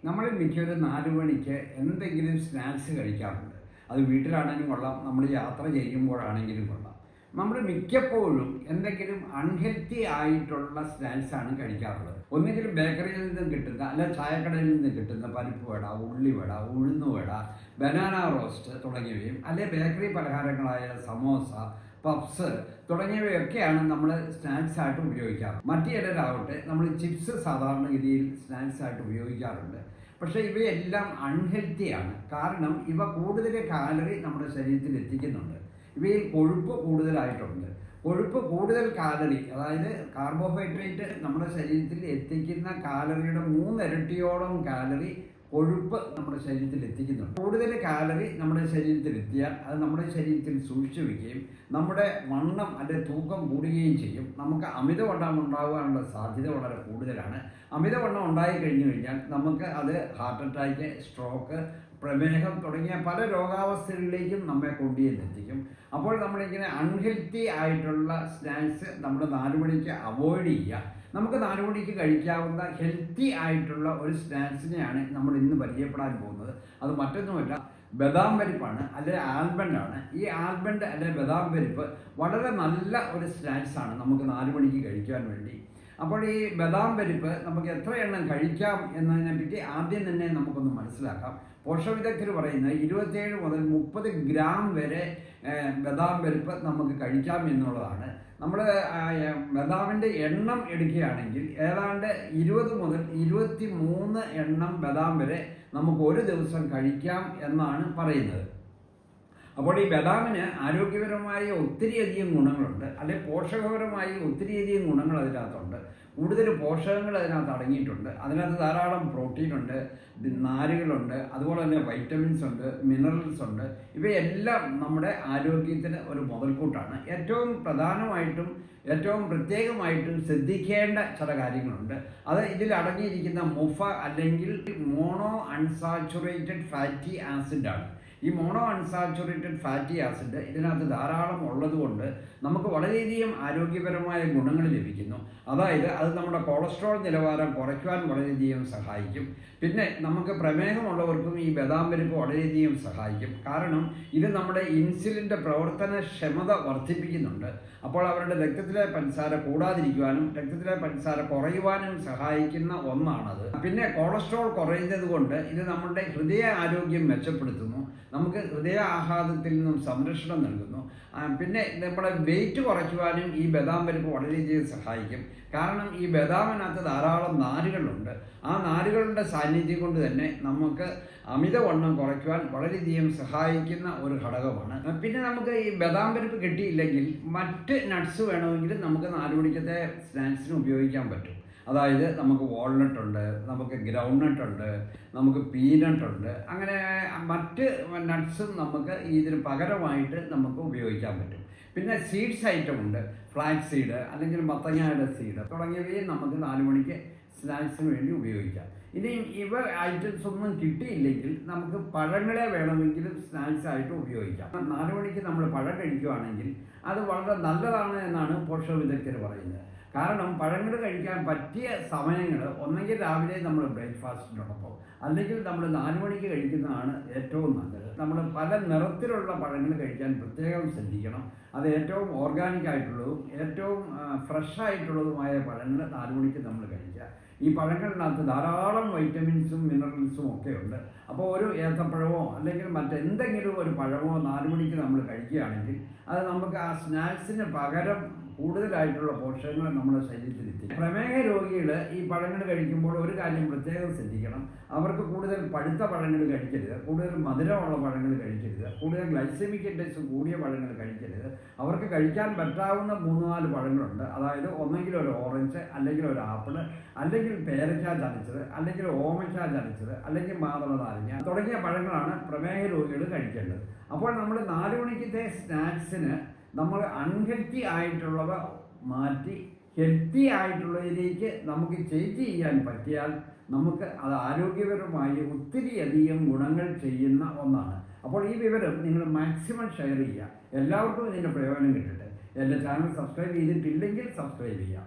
നമ്മൾ മിക്കവരും 4 മണിക്ക് എന്തെങ്കിലും സ്നാക്സ് കഴിക്കാറുണ്ട്. അത് വീട്ടിലാണെങ്കിലും കൊള്ളാം, നമ്മൾ യാത്ര ചെയ്യുമ്പോഴാണെങ്കിലും കൊള്ളാം. നമ്മൾ മിക്കപ്പോഴും എന്തെങ്കിലും അൺഹെൽത്തി ആയിട്ടുള്ള സ്നാക്സാണ് കഴിക്കാറുള്ളത്. ഒന്നുകിൽ ബേക്കറിയിൽ നിന്നും കിട്ടുന്ന, അല്ല ചായക്കടയിൽ നിന്ന് കിട്ടുന്ന പരിപ്പ് വട, ഉള്ളിവട, ഉഴുന്നുവട, ബനാന റോസ്റ്റ് തുടങ്ങിയവയും, അല്ലെ ബേക്കറി പലഹാരങ്ങളായ സമോസ, പപ്സ് തുടങ്ങിയവയൊക്കെയാണ് നമ്മൾ സ്നാക്സ് ആയിട്ട് ഉപയോഗിക്കാറ്. മറ്റു ചിലരാവട്ടെ നമ്മൾ ചിപ്സ് സാധാരണഗതിയിൽ സ്നാക്സ് ആയിട്ട് ഉപയോഗിക്കാറുണ്ട്. പക്ഷേ ഇവയെല്ലാം അൺഹെൽത്തിയാണ്. കാരണം ഇവ കൂടുതൽ കാലറി നമ്മുടെ ശരീരത്തിൽ എത്തിക്കുന്നുണ്ട്. ഇവയിൽ കൊഴുപ്പ് കൂടുതലായിട്ടുണ്ട്. കൊഴുപ്പ് കൂടുതൽ കാലറി, അതായത് കാർബോഹൈഡ്രേറ്റ് നമ്മുടെ ശരീരത്തിൽ എത്തിക്കുന്ന കാലറിയുടെ 3 ഇരട്ടിയോളം കാലറി കൊഴുപ്പ് നമ്മുടെ ശരീരത്തിൽ എത്തിക്കുന്നുണ്ട്. കൂടുതൽ കാലറി നമ്മുടെ ശരീരത്തിൽ എത്തിയാൽ അത് നമ്മുടെ ശരീരത്തിൽ സൂക്ഷിച്ചു വയ്ക്കുകയും നമ്മുടെ വണ്ണം അല്ലെങ്കിൽ തൂക്കം കൂടുകയും ചെയ്യും. നമുക്ക് അമിതവണ്ണം ഉണ്ടാകാനുള്ള സാധ്യത വളരെ കൂടുതലാണ്. അമിതവണ്ണം ഉണ്ടായി കഴിഞ്ഞു കഴിഞ്ഞാൽ നമുക്ക് അത് ഹാർട്ട് അറ്റാക്ക്, സ്ട്രോക്ക്, പ്രമേഹം തുടങ്ങിയ പല രോഗാവസ്ഥകളിലേക്കും നമ്മെ കൊണ്ടുചെന്നെത്തിക്കും. അപ്പോൾ നമ്മളിങ്ങനെ അൺഹെൽത്തി ആയിട്ടുള്ള സ്നാക്സ് നമ്മൾ 4 മണിക്ക് അവോയ്ഡ് ചെയ്യുക. നമുക്ക് 4 മണിക്ക് കഴിക്കാവുന്ന ഹെൽത്തി ആയിട്ടുള്ള ഒരു സ്നാക്സിനെയാണ് നമ്മൾ ഇന്ന് പരിചയപ്പെടാൻ പോകുന്നത്. അത് മറ്റൊന്നുമല്ല, ബദാം പരിപ്പാണ്, അല്ലെങ്കിൽ ആൽമണ്ടാണ്. ഈ ആൽമണ്ട് അല്ലെങ്കിൽ ബദാം പരിപ്പ് വളരെ നല്ല ഒരു സ്നാക്സാണ് നമുക്ക് 4 മണിക്ക് കഴിക്കാൻ വേണ്ടി. അപ്പോൾ ഈ ബദാം പരിപ്പ് നമുക്ക് എത്ര എണ്ണം കഴിക്കാം എന്നതിനെപ്പറ്റി ആദ്യം തന്നെ നമുക്കൊന്ന് മനസ്സിലാക്കാം. പോഷകവിദഗ്ധർ പറയുന്നത് 27 മുതൽ 30 ഗ്രാം വരെ ബദാം പരിപ്പ് നമുക്ക് കഴിക്കാം എന്നുള്ളതാണ്. നമ്മൾ ബദാമിൻ്റെ എണ്ണം എടുക്കുകയാണെങ്കിൽ ഏതാണ്ട് 20 മുതൽ 23 എണ്ണം ബദാം വരെ നമുക്ക് ഒരു ദിവസം കഴിക്കാം എന്നാണ് പറയുന്നത്. അപ്പോൾ ഈ ബദാമിന് ആരോഗ്യപരമായ ഒത്തിരിയധികം ഗുണങ്ങളുണ്ട്, അല്ലെങ്കിൽ പോഷകപരമായി ഒത്തിരിയധികം ഗുണങ്ങൾ അതിനകത്തുണ്ട്. കൂടുതൽ പോഷകങ്ങൾ അതിനകത്ത് അടങ്ങിയിട്ടുണ്ട്. അതിനകത്ത് ധാരാളം പ്രോട്ടീനുണ്ട്, നാരുകളുണ്ട്, അതുപോലെ തന്നെ വൈറ്റമിൻസ് ഉണ്ട്, മിനറൽസ് ഉണ്ട്. ഇവയെല്ലാം നമ്മുടെ ആരോഗ്യത്തിന് ഒരു മുതൽക്കൂട്ടാണ്. ഏറ്റവും പ്രധാനമായിട്ടും ഏറ്റവും പ്രത്യേകമായിട്ടും ശ്രദ്ധിക്കേണ്ട ചില കാര്യങ്ങളുണ്ട്. അത് ഇതിൽ അടങ്ങിയിരിക്കുന്ന മുഫ അല്ലെങ്കിൽ മോണോ അൺസാച്ചുറേറ്റഡ് ഫാറ്റി ആസിഡാണ്. ഈ മോണോ അൺസാച്ചുറേറ്റഡ് ഫാറ്റി ആസിഡ് ഇതിനകത്ത് ധാരാളം ഉള്ളതുകൊണ്ട് നമുക്ക് വളരെയധികം ആരോഗ്യപരമായ ഗുണങ്ങൾ ലഭിക്കുന്നു. അതായത് അത് നമ്മുടെ കൊളസ്ട്രോൾ നിലവാരം കുറയ്ക്കുവാൻ വളരെയധികം സഹായിക്കും. പിന്നെ നമുക്ക് പ്രമേഹമുള്ളവർക്കും ഈ ബദാം പരിപ്പ് വളരെയധികം സഹായിക്കും. കാരണം ഇത് നമ്മുടെ ഇൻസുലിൻ്റെ പ്രവർത്തനക്ഷമത വർദ്ധിപ്പിക്കുന്നുണ്ട്. അപ്പോൾ അവരുടെ രക്തത്തിലെ പഞ്ചസാര കൂടാതിരിക്കുവാനും രക്തത്തിലെ പഞ്ചസാര കുറയുവാനും സഹായിക്കുന്ന ഒന്നാണത്. പിന്നെ കൊളസ്ട്രോൾ കുറയുന്നത് കൊണ്ട് ഇത് നമ്മുടെ ഹൃദയ ആരോഗ്യം മെച്ചപ്പെടുത്തുന്നു, നമുക്ക് ഹൃദയാഘാതത്തിൽ നിന്നും സംരക്ഷണം നൽകുന്നു. പിന്നെ നമ്മുടെ വെയിറ്റ് കുറയ്ക്കുവാനും ഈ ബദാം പരിപ്പ് വളരെയധികം സഹായിക്കും. കാരണം ഈ ബദാമിനകത്ത് ധാരാളം നാരുകളുണ്ട്. ആ നാരുകളുടെ സാന്നിധ്യം കൊണ്ട് തന്നെ നമുക്ക് അമിതവണ്ണം കുറയ്ക്കുവാൻ വളരെയധികം സഹായിക്കുന്ന ഒരു ഘടകമാണ്. പിന്നെ നമുക്ക് ഈ ബദാം പരിപ്പ് കിട്ടിയില്ലെങ്കിൽ മറ്റ് നട്ട്സ് വേണമെങ്കിൽ നമുക്ക് 4 മണിക്കത്തെ സ്നാക്സിന് ഉപയോഗിക്കാൻ പറ്റും. അതായത് നമുക്ക് വാൾനട്ട് ഉണ്ട്, നമുക്ക് ഗ്രൗണ്ട് നട്ട് ഉണ്ട്, നമുക്ക് പീനട്ട് ഉണ്ട്. അങ്ങനെ മറ്റ് നട്ട്സും നമുക്ക് ഇതിന് പകരമായിട്ട് നമുക്ക് ഉപയോഗിക്കാൻ പറ്റും. പിന്നെ സീഡ്സ് ഐറ്റം ഉണ്ട്, ഫ്ലാക്സ് സീഡ് അല്ലെങ്കിൽ മത്തങ്ങയുടെ സീഡ് തുടങ്ങിയവയും നമുക്ക് 4 മണിക്ക് സ്നാക്സിന് വേണ്ടി ഉപയോഗിക്കാം. ഇനിയും ഇവ ഐറ്റംസ് ഒന്നും കിട്ടിയില്ലെങ്കിൽ നമുക്ക് പഴങ്ങളെ വേണമെങ്കിലും സ്നാക്സ് ആയിട്ട് ഉപയോഗിക്കാം. 4 മണിക്ക് നമ്മൾ പഴം കഴിക്കുകയാണെങ്കിൽ അത് വളരെ നല്ലതാണ് എന്നാണ് പോഷക വിദഗ്ധർ പറയുന്നത്. കാരണം പഴങ്ങൾ കഴിക്കാൻ പറ്റിയ സമയങ്ങൾ ഒന്നെങ്കിൽ രാവിലെ നമ്മൾ ബ്രേക്ക്ഫാസ്റ്റിനോടൊപ്പം, അല്ലെങ്കിൽ നമ്മൾ 4 മണിക്ക് കഴിക്കുന്നതാണ് ഏറ്റവും നല്ലത്. നമ്മൾ പല നിറത്തിലുള്ള പഴങ്ങൾ കഴിക്കാൻ പ്രത്യേകം ശ്രദ്ധിക്കണം. അത് ഏറ്റവും ഓർഗാനിക് ആയിട്ടുള്ളതും ഏറ്റവും ഫ്രഷ് ആയിട്ടുള്ളതുമായ പഴങ്ങൾ 4 മണിക്ക് നമ്മൾ കഴിക്കുക. ഈ പഴങ്ങളിനകത്ത് ധാരാളം വൈറ്റമിൻസും മിനറൽസും ഒക്കെ ഉണ്ട്. അപ്പോൾ ഒരു ഏത്തപ്പഴമോ അല്ലെങ്കിൽ മറ്റെന്തെങ്കിലും ഒരു പഴമോ 4 മണിക്ക് നമ്മൾ കഴിക്കുകയാണെങ്കിൽ അത് നമുക്ക് ആ സ്നാക്സിന് പകരം കൂടുതലായിട്ടുള്ള പോഷകങ്ങൾ നമ്മുടെ ശരീരത്തിലെത്തി. പ്രമേഹ രോഗികൾ ഈ പഴങ്ങൾ കഴിക്കുമ്പോൾ ഒരു കാര്യം പ്രത്യേകം ശ്രദ്ധിക്കണം. അവർക്ക് കൂടുതൽ പഴുത്ത പഴങ്ങൾ കഴിക്കരുത്, കൂടുതൽ മധുരമുള്ള പഴങ്ങൾ കഴിക്കരുത്, കൂടുതൽ ഗ്ലൈസമിക് ഇൻഡെക്സ് കൂടിയ പഴങ്ങൾ കഴിക്കരുത്. അവർക്ക് കഴിക്കാൻ പറ്റാവുന്ന 3-4 പഴങ്ങളുണ്ട്. അതായത് ഒന്നെങ്കിൽ ഒരു ഓറഞ്ച്, അല്ലെങ്കിൽ ഒരു ആപ്പിള്, അല്ലെങ്കിൽ പേരയ്ക്ക ചതച്ചത്, അല്ലെങ്കിൽ ഓമയ്ക്ക ചതച്ചത്, അല്ലെങ്കിൽ മാതള നാരങ്ങ തുടങ്ങിയ പഴങ്ങളാണ് പ്രമേഹ രോഗികൾ കഴിക്കേണ്ടത്. അപ്പോൾ നമ്മൾ 4 മണിക്കത്തെ സ്നാക്സിന് നമ്മൾ അൺഹെൽത്തി ആയിട്ടുള്ളവ മാറ്റി ഹെൽത്തി ആയിട്ടുള്ളതിലേക്ക് നമുക്ക് ചേഞ്ച് ചെയ്യാൻ പറ്റിയാൽ നമുക്ക് അത് ആരോഗ്യപരമായി ഒത്തിരിയധികം ഗുണങ്ങൾ ചെയ്യുന്ന ഒന്നാണ്. അപ്പോൾ ഈ വിവരം നിങ്ങൾ മാക്സിമം ഷെയർ ചെയ്യുക. എല്ലാവർക്കും ഇതിൻ്റെ പ്രയോജനം കിട്ടട്ടെ. എൻ്റെ ചാനൽ സബ്സ്ക്രൈബ് ചെയ്തിട്ടില്ലെങ്കിൽ സബ്സ്ക്രൈബ് ചെയ്യുക.